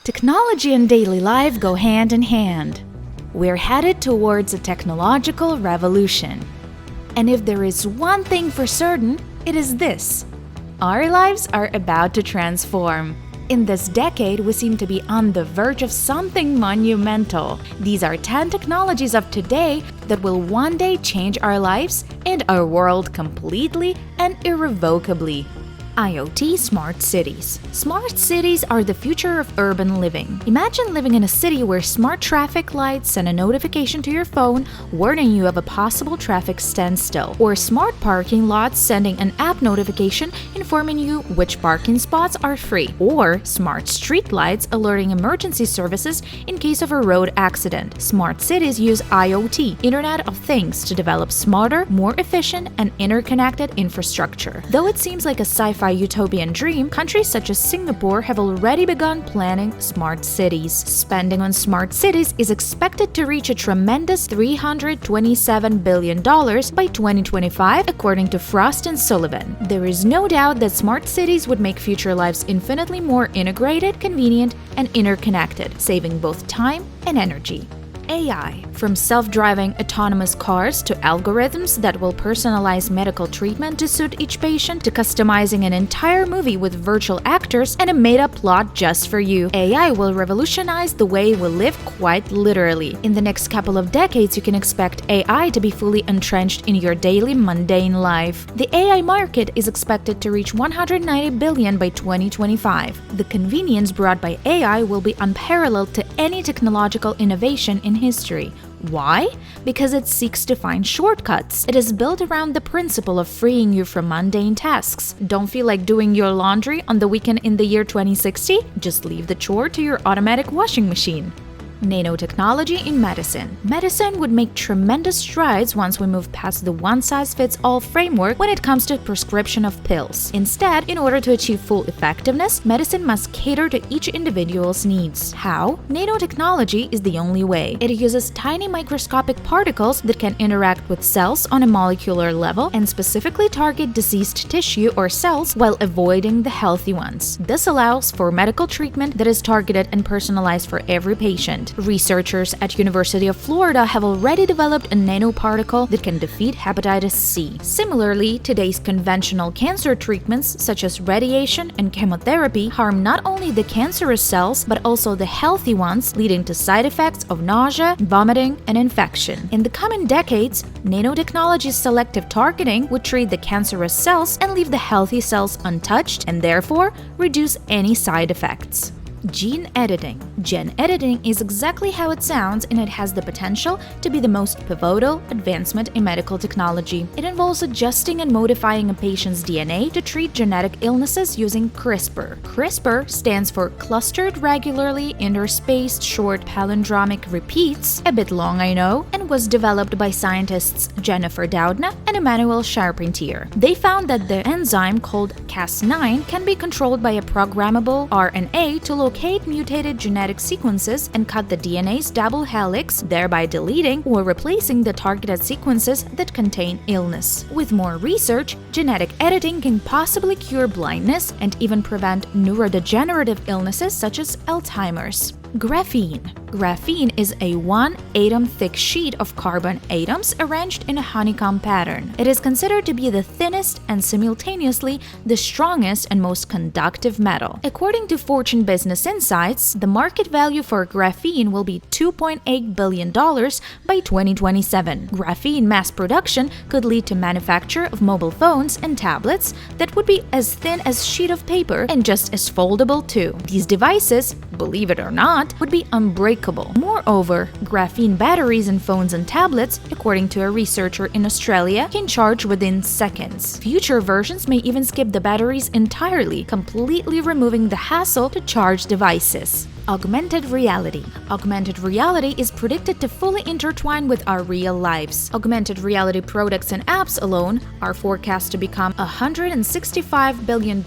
Technology and daily life go hand in hand. We're headed towards a technological revolution. And if there is one thing for certain, it is this: our lives are about to transform. In this decade, we seem to be on the verge of something monumental. These are 10 technologies of today that will one day change our lives and our world completely and irrevocably. IoT Smart Cities. Smart cities are the future of urban living. Imagine living in a city where smart traffic lights send a notification to your phone warning you of a possible traffic standstill, or smart parking lots sending an app notification informing you which parking spots are free, or smart street lights alerting emergency services in case of a road accident. Smart cities use IoT, Internet of Things, to develop smarter, more efficient, and interconnected infrastructure. Though it seems like a sci-fi utopian dream, countries such as Singapore have already begun planning smart cities. Spending on smart cities is expected to reach a tremendous $327 billion by 2025, according to Frost & Sullivan. There is no doubt that smart cities would make future lives infinitely more integrated, convenient, and interconnected, saving both time and energy. AI. From self-driving autonomous cars to algorithms that will personalize medical treatment to suit each patient, to customizing an entire movie with virtual actors and a made-up plot just for you, AI will revolutionize the way we live quite literally. In the next couple of decades, you can expect AI to be fully entrenched in your daily mundane life. The AI market is expected to reach $190 billion by 2025. The convenience brought by AI will be unparalleled to any technological innovation in history. Why? Because it seeks to find shortcuts. It is built around the principle of freeing you from mundane tasks. Don't feel like doing your laundry on the weekend in the year 2060? Just leave the chore to your automatic washing machine. Nanotechnology in medicine. Medicine would make tremendous strides once we move past the one-size-fits-all framework when it comes to prescription of pills. Instead, in order to achieve full effectiveness, medicine must cater to each individual's needs. How? Nanotechnology is the only way. It uses tiny microscopic particles that can interact with cells on a molecular level and specifically target diseased tissue or cells while avoiding the healthy ones. This allows for medical treatment that is targeted and personalized for every patient. Researchers at University of Florida have already developed a nanoparticle that can defeat hepatitis C. Similarly, today's conventional cancer treatments, such as radiation and chemotherapy, harm not only the cancerous cells but also the healthy ones, leading to side effects of nausea, vomiting, and infection. In the coming decades, nanotechnology's selective targeting would treat the cancerous cells and leave the healthy cells untouched, and therefore reduce any side effects. Gene editing. Gene editing is exactly how it sounds, and it has the potential to be the most pivotal advancement in medical technology. It involves adjusting and modifying a patient's DNA to treat genetic illnesses using CRISPR. CRISPR stands for Clustered Regularly Interspaced Short Palindromic Repeats, a bit long I know, and was developed by scientists Jennifer Doudna and Emmanuel Charpentier. They found that the enzyme called Cas9 can be controlled by a programmable RNA to locate mutated genetic sequences and cut the DNA's double helix, thereby deleting or replacing the targeted sequences that contain illness. With more research, genetic editing can possibly cure blindness and even prevent neurodegenerative illnesses such as Alzheimer's. Graphene. Graphene is a one-atom-thick sheet of carbon atoms arranged in a honeycomb pattern. It is considered to be the thinnest and simultaneously the strongest and most conductive metal. According to Fortune Business Insights, the market value for graphene will be $2.8 billion by 2027. Graphene mass production could lead to manufacture of mobile phones and tablets that would be as thin as sheet of paper and just as foldable too. These devices, believe it or not, would be unbreakable. Moreover, graphene batteries in phones and tablets, according to a researcher in Australia, can charge within seconds. Future versions may even skip the batteries entirely, completely removing the hassle to charge devices. Augmented reality. Augmented reality is predicted to fully intertwine with our real lives. Augmented reality products and apps alone are forecast to become a $165 billion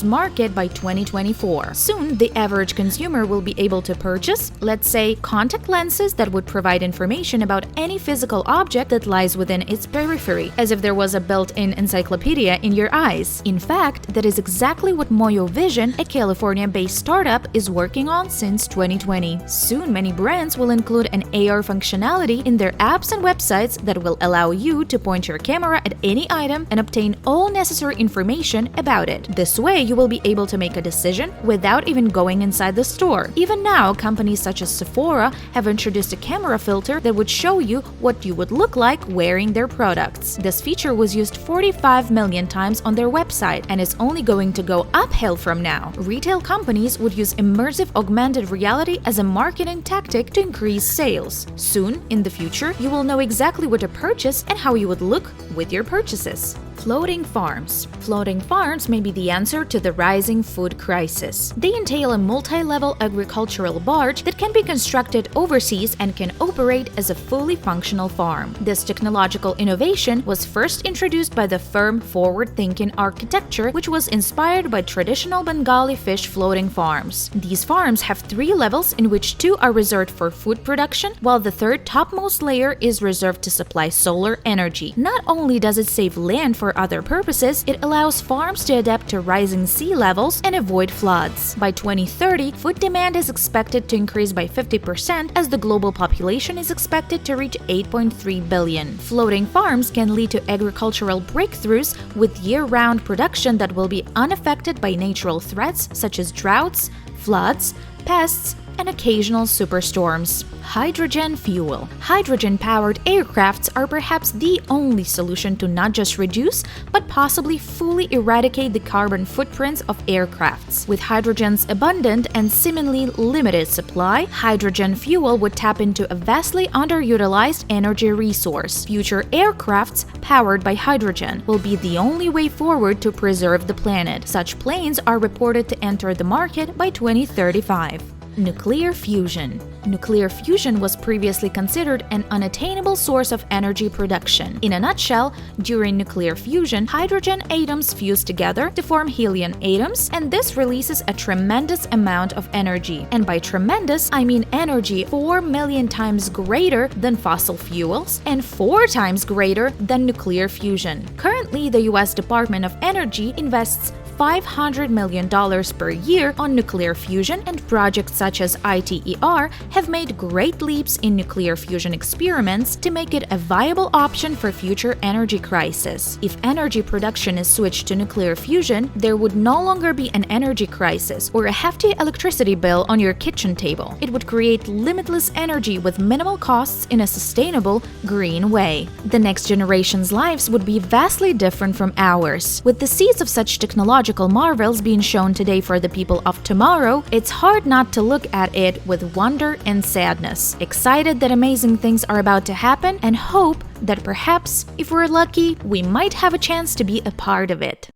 market by 2024. Soon, the average consumer will be able to purchase, let's say, contact lenses that would provide information about any physical object that lies within its periphery, as if there was a built-in encyclopedia in your eyes. In fact, that is exactly what Moyo Vision, a California-based startup, is working on since 2020. Soon, many brands will include an AR functionality in their apps and websites that will allow you to point your camera at any item and obtain all necessary information about it. This way, you will be able to make a decision without even going inside the store. Even now, companies such as Sephora have introduced a camera filter that would show you what you would look like wearing their products. This feature was used 45 million times on their website and is only going to go uphill from now. Retail companies would use immersive augmented reality as a marketing tactic to increase sales. Soon, in the future, you will know exactly what to purchase and how you would look with your purchases. Floating farms. Floating farms may be the answer to the rising food crisis. They entail a multi-level agricultural barge that can be constructed overseas and can operate as a fully functional farm. This technological innovation was first introduced by the firm Forward Thinking Architecture, which was inspired by traditional Bengali fish floating farms. These farms have 3 levels, in which 2 are reserved for food production, while the third topmost layer is reserved to supply solar energy. Not only does it save land for other purposes, it allows farms to adapt to rising sea levels and avoid floods. By 2030, food demand is expected to increase by 50% as the global population is expected to reach 8.3 billion. Floating farms can lead to agricultural breakthroughs with year-round production that will be unaffected by natural threats such as droughts, floods, pests, and occasional superstorms. Hydrogen fuel. Hydrogen-powered aircrafts are perhaps the only solution to not just reduce, but possibly fully eradicate the carbon footprints of aircrafts. With hydrogen's abundant and seemingly limited supply, hydrogen fuel would tap into a vastly underutilized energy resource. Future aircrafts powered by hydrogen will be the only way forward to preserve the planet. Such planes are reported to enter the market by 2035. Nuclear fusion. Nuclear fusion was previously considered an unattainable source of energy production. In a nutshell, during nuclear fusion, hydrogen atoms fuse together to form helium atoms, and this releases a tremendous amount of energy. And by tremendous, I mean energy 4 million times greater than fossil fuels and 4 times greater than nuclear fusion. Currently, the US Department of Energy invests $500 million per year on nuclear fusion, and projects such as ITER have made great leaps in nuclear fusion experiments to make it a viable option for future energy crises. If energy production is switched to nuclear fusion, there would no longer be an energy crisis or a hefty electricity bill on your kitchen table. It would create limitless energy with minimal costs in a sustainable, green way. The next generation's lives would be vastly different from ours. With the seeds of such technological marvels being shown today for the people of tomorrow, it's hard not to look at it with wonder and sadness, excited that amazing things are about to happen, and hope that perhaps, if we're lucky, we might have a chance to be a part of it.